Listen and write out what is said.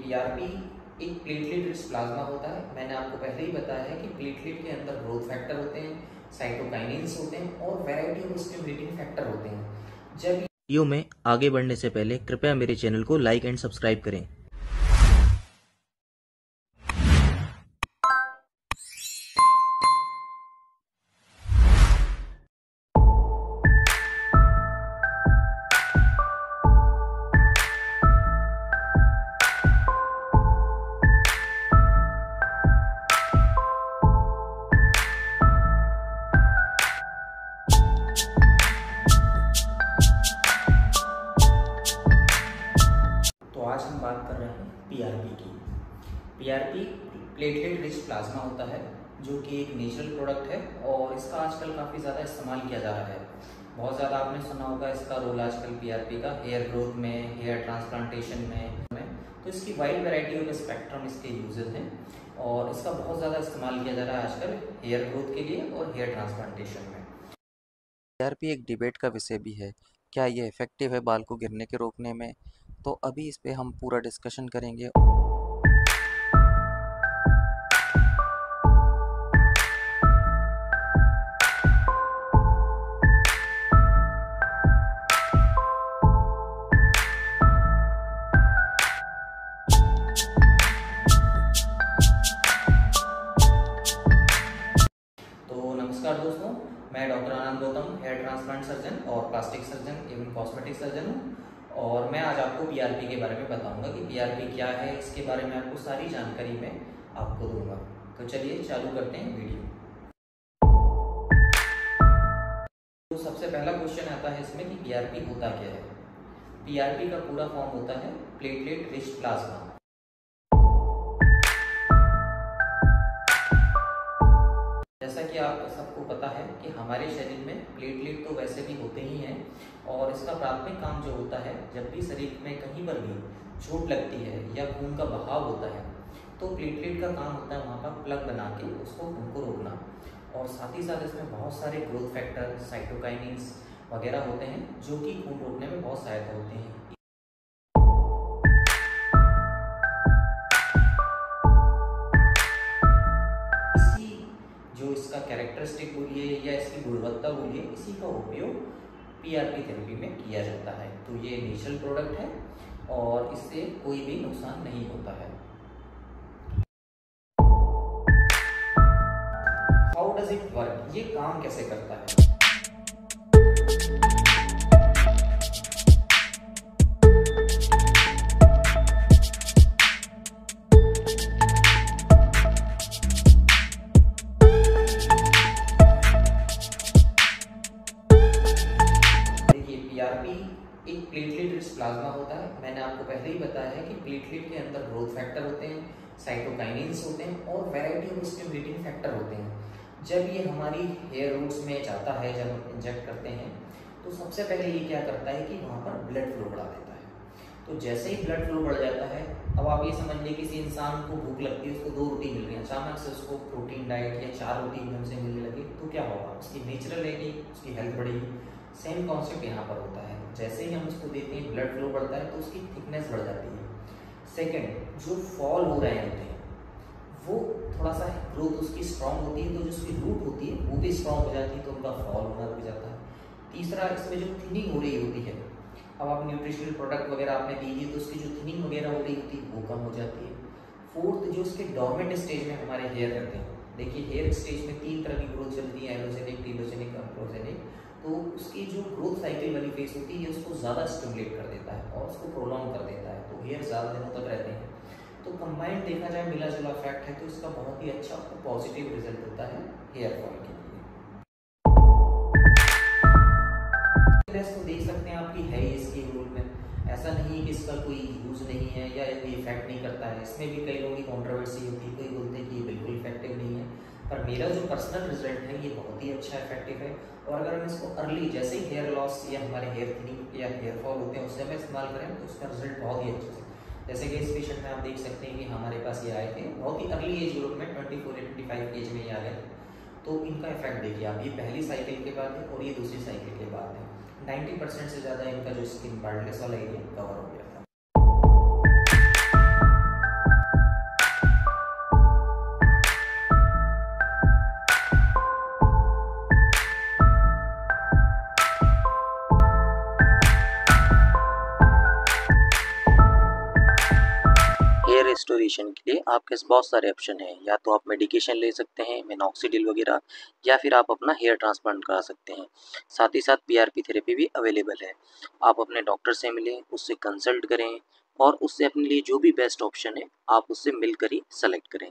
PRP एक platelet rich plasma होता है। मैंने आपको पहले ही बताया है कि प्लेटलेट के अंदर ग्रोथ फैक्टर होते हैं, साइटोकाइनेंस होते हैं और वैरायटी ऑफ स्टिमुलेटिंग फैक्टर होते हैं। जब वीडियो में आगे बढ़ने से पहले कृपया मेरे चैनल को लाइक एंड सब्सक्राइब करें। तो आज हम बात कर रहे हैं पीआरपी की। पीआरपी प्लेटलेट रिच प्लाज्मा होता है जो कि एक नेचुरल प्रोडक्ट है और इसका आजकल काफ़ी ज़्यादा इस्तेमाल किया जा रहा है। बहुत ज़्यादा आपने सुना होगा इसका रोल आजकल पीआरपी का हेयर ग्रोथ में, हेयर ट्रांसप्लांटेशन में। तो इसकी वाइड वैरायटी ऑफ स्पेक्ट्रम इसके यूजेस हैं और इसका बहुत ज़्यादा इस्तेमाल किया जा रहा है आजकल हेयर ग्रोथ के लिए और हेयर ट्रांसप्लांटेशन में। पीआरपी एक डिबेट का विषय भी है, क्या ये इफेक्टिव है बाल को गिरने के रोकने में। तो अभी इस पे हम पूरा डिस्कशन करेंगे। तो नमस्कार दोस्तों, मैं डॉक्टर आनंद गौतम, हेयर ट्रांसप्लांट सर्जन और प्लास्टिक सर्जन एवं कॉस्मेटिक सर्जन हूँ और मैं आज आपको पीआरपी के बारे में बताऊंगा कि पीआरपी क्या है। इसके बारे में आपको सारी जानकारी मैं आपको दूंगा। तो चलिए चालू करते हैं वीडियो। तो सबसे पहला क्वेश्चन आता है इसमें कि पीआरपी होता क्या है। पीआरपी का पूरा फॉर्म होता है प्लेटलेट रिच प्लाज्मा। जैसा कि आप सबको पता है कि हमारे शरीर में प्लेटलेट तो वैसे भी होते ही हैं और इसका प्राथमिक काम जो होता है, जब भी शरीर में कहीं पर भी चोट लगती है या खून का बहाव होता है तो प्लेटलेट का काम होता है वहाँ पर प्लग बना के उसको खून को रोकना। और साथ ही साथ इसमें बहुत सारे ग्रोथ फैक्टर, साइटोकाइनेंस वगैरह होते हैं जो कि खून रोकने में बहुत सहायता होते हैं। जो इसका कैरेक्टरिस्टिक बोलिए या इसकी गुणवत्ता बोलिए, इसी का उपयोग पीआरपी थेरेपी में किया जाता है। तो ये नेचुरल प्रोडक्ट है और इससे कोई भी नुकसान नहीं होता है। हाउ डज इट वर्क, ये काम कैसे करता है। पीआरपी एक प्लेटलेट रिच प्लाज्मा होता है। मैंने आपको पहले ही बताया है कि प्लेटलेट के अंदर ग्रोथ फैक्टर होते हैं, साइटोकाइनेंस होते हैं और वैरायटी ऑफ स्टिमुलेटिंग फैक्टर होते हैं। जब ये हमारी हेयर रूट्स में जाता है, जब हम इंजेक्ट करते हैं तो सबसे पहले ये क्या करता है कि वहाँ पर ब्लड फ्लो बढ़ा देता है। तो जैसे ही ब्लड फ्लो बढ़ जाता है, अब आप ये समझ लीजिए किसी इंसान को भूख लगती है, उसको 2 रोटी मिल रही है, अचानक से उसको प्रोटीन डाइट या 4 रोटी एकदम से मिलने लगी तो क्या होगा, उसकी नेचुरल रहेगी, उसकी हेल्थ बढ़ेगी। सेम कॉन्सेप्ट यहाँ पर होता है। जैसे ही हम उसको देते हैं, ब्लड फ्लो बढ़ता है तो उसकी थिकनेस बढ़ जाती है। सेकंड, जो फॉल हो रहे होते हैं वो थोड़ा सा ग्रोथ उसकी स्ट्रांग होती है, तो जो उसकी रूट होती है वो भी स्ट्रांग हो जाती है, तो उनका फॉल होना रुक जाता है। तीसरा, इसमें जो थिनिंग हो रही होती है, अब आप न्यूट्रिशनल प्रोडक्ट वगैरह आपने दीजिए तो उसकी जो थिनिंग वगैरह हो रही होती है वो कम हो जाती है। फोर्थ, जो उसके डोर्मेंट स्टेज में हमारे हेयर रहते हैं, देखिए हेयर स्टेज में 3 तरह की ग्रोथ चलती है, एलोजेनिक, टीलोजेनिक, अप्रोजेनिक। तो उसकी जो ग्रोथ साइकिल वाली फेस होती है उसको ज़्यादा स्टिमुलेट कर देता है और उसको प्रोलॉन्ग कर देता है, तो हेयर ज़्यादा दिनों तक रहते हैं। तो कंबाइंड देखा जाए, मिला जुला इफेक्ट है, तो इसका बहुत ही अच्छा और पॉजिटिव रिजल्ट होता है हेयर फॉल के लिए। तो देख सकते हैं आपकी है ही इसकी रूल में, ऐसा नहीं है कि इसका कोई यूज नहीं है या कोई इफेक्ट नहीं करता है। इसमें भी कई लोगों की कॉन्ट्रोवर्सी होती है, कोई बोलते हैं कि ये बिल्कुल इफेक्टिव नहीं है, पर मेरा जो पर्सनल रिजल्ट है ये बहुत ही अच्छा इफेक्टिव है। और अगर हम इसको अर्ली, जैसे ही हेयर लॉस या हमारे हेयर थिनिंग या हेयर फॉल होते हैं उससे हमें इस्तेमाल करें तो उसका रिजल्ट बहुत ही अच्छा है। जैसे कि इस पेशेंट में आप देख सकते हैं कि हमारे पास ये आए थे बहुत ही अर्ली एज ग्रुप में, 24 या 25 एज में ये आ गए। तो इनका इफेक्ट देखिए आप, ये पहली साइकिल के बाद है और ये दूसरी साइकिल के बाद है। 90% से ज़्यादा इनका जो स्किन बार्डनेस वाला एरिया कवर हो गया था। कंडीशन के लिए आपके पास बहुत सारे ऑप्शन हैं। या तो आप मेडिकेशन ले सकते हैं, मिनॉक्सिडिल वगैरह, या फिर आप अपना हेयर ट्रांसप्लांट करा सकते हैं। साथ ही साथ पीआरपी थेरेपी भी अवेलेबल है। आप अपने डॉक्टर से मिलें, उससे कंसल्ट करें और उससे अपने लिए जो भी बेस्ट ऑप्शन है आप उससे मिलकर ही सेलेक्ट करें।